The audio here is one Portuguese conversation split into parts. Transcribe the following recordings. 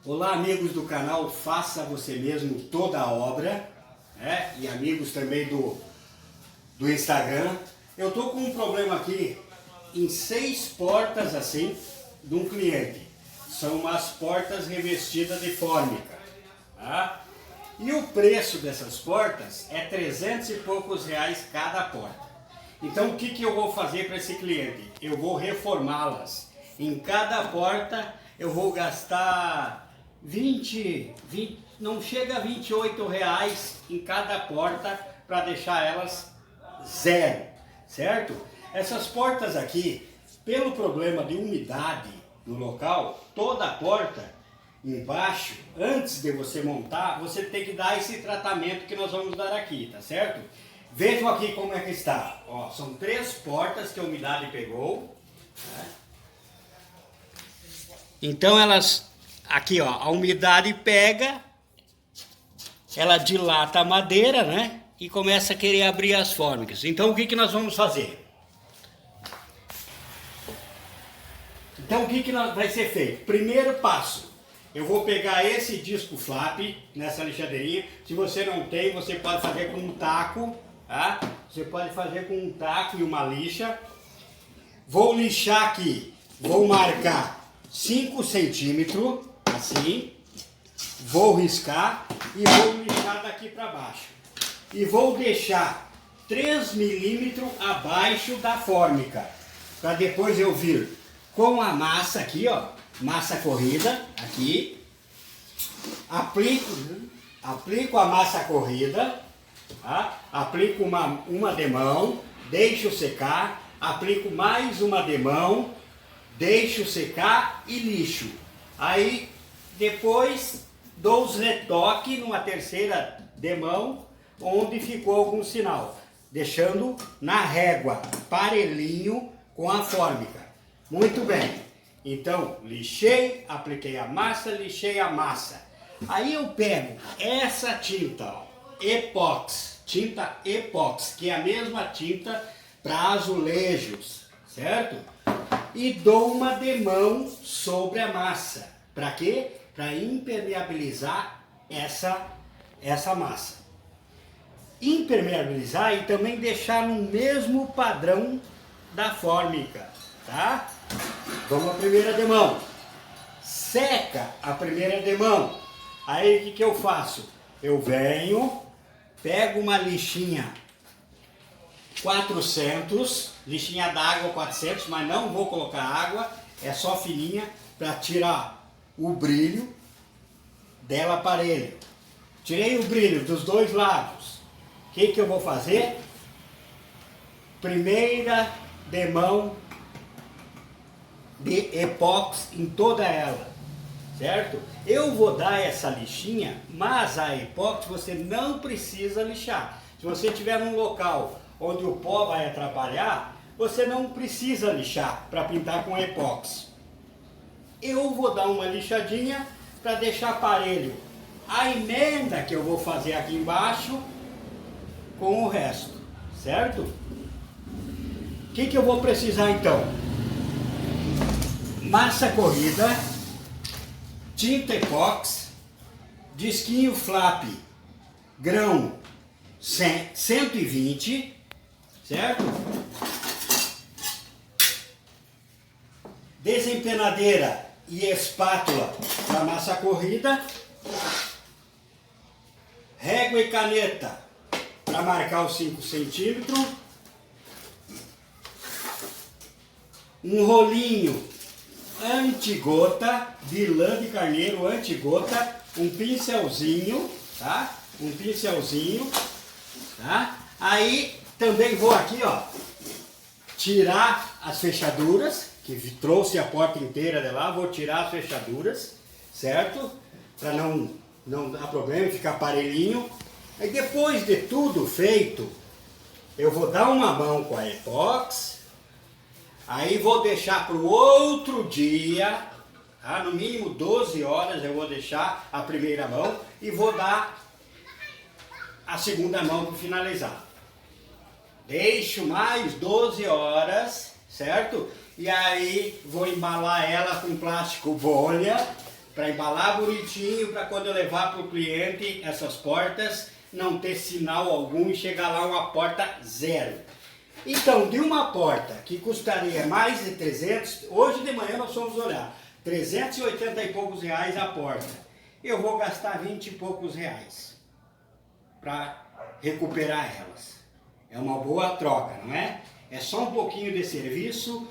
Olá, amigos do canal Faça Você Mesmo Toda a Obra, né? E amigos também do Instagram. Eu tô com um problema aqui em 6 portas assim de um cliente. São umas portas revestidas de fórmica, tá? E o preço dessas portas é 300 e poucos reais cada porta. Então o que eu vou fazer para esse cliente? Eu vou reformá-las. Em cada porta eu vou gastar 20, não chega a 28 reais em cada porta para deixar elas zero, certo? Essas portas aqui, pelo problema de umidade no local, toda a porta embaixo, antes de você montar, você tem que dar esse tratamento que nós vamos dar aqui, tá certo? Vejam aqui como é que está. Ó, são 3 portas que a umidade pegou, né? Então elas, aqui ó, a umidade pega, ela dilata a madeira, né? E começa a querer abrir as fórmicas. Então o que nós vamos fazer? Então o que vai ser feito? Primeiro passo, eu vou pegar esse disco flap nessa lixadeirinha. Se você não tem, você pode fazer com um taco, tá? Você pode fazer com um taco e uma lixa. Vou lixar aqui, vou marcar 5 centímetros, assim. Vou riscar e vou lixar daqui para baixo. E vou deixar 3 milímetros abaixo da fórmica, para depois eu vir com a massa aqui, ó, massa corrida, aqui, aplico a massa corrida, tá? Aplico uma demão, deixo secar, aplico mais uma demão, deixo secar e lixo. Aí depois dou os retoques numa terceira demão, onde ficou algum sinal, deixando na régua, parelhinho com a fórmica. Muito bem, então lixei, apliquei a massa, lixei a massa. Aí eu pego essa tinta, ó, epóxi, tinta epóxi, que é a mesma tinta para azulejos, certo? E dou uma demão sobre a massa. Para quê? Para impermeabilizar essa massa. Impermeabilizar e também deixar no mesmo padrão da fórmica, tá? Vamos à primeira demão. Seca a primeira demão. Aí o que eu faço? Eu venho, pego uma lixinha 400, lixinha d'água 400, mas não vou colocar água, é só fininha para tirar o brilho dela aparelho. Tirei o brilho dos dois lados. O que eu vou fazer? Primeira demão de epóxi em toda ela, certo? Eu vou dar essa lixinha, mas a epóxi você não precisa lixar. Se você estiver num local onde o pó vai atrapalhar, você não precisa lixar para pintar com epóxi. Eu vou dar uma lixadinha para deixar aparelho a emenda que eu vou fazer aqui embaixo com o resto, certo? O que eu vou precisar então? Massa corrida, tinta epóxi, disquinho flap, grão 120, certo? Desempenadeira e espátula para massa corrida, régua e caneta para marcar os 5 centímetros, um rolinho anti-gota, de lã de carneiro anti-gota, um pincelzinho, tá? Um pincelzinho, tá? Aí também vou aqui, ó, tirar as fechaduras, que trouxe a porta inteira de lá, vou tirar as fechaduras, certo? Para não dar problema, ficar aparelhinho. Aí depois de tudo feito, eu vou dar uma mão com a epóxi, aí vou deixar para o outro dia, tá? No mínimo 12 horas eu vou deixar a primeira mão e vou dar a segunda mão para finalizar. Deixo mais 12 horas, certo? E aí vou embalar ela com plástico bolha, para embalar bonitinho, para quando eu levar para o cliente essas portas, não ter sinal algum e chegar lá uma porta zero. Então, de uma porta que custaria mais de 300, hoje de manhã nós fomos olhar, 380 e poucos reais a porta. Eu vou gastar 20 e poucos reais para recuperar elas. É uma boa troca, não é? É só um pouquinho de serviço,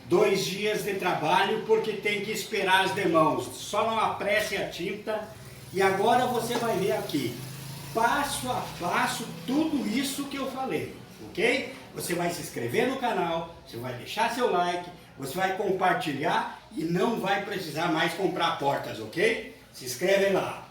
2 dias de trabalho, porque tem que esperar as demãos. Só não apresse a tinta. E agora você vai ver aqui, passo a passo, tudo isso que eu falei, ok? Você vai se inscrever no canal, você vai deixar seu like, você vai compartilhar e não vai precisar mais comprar portas, ok? Se inscreve lá.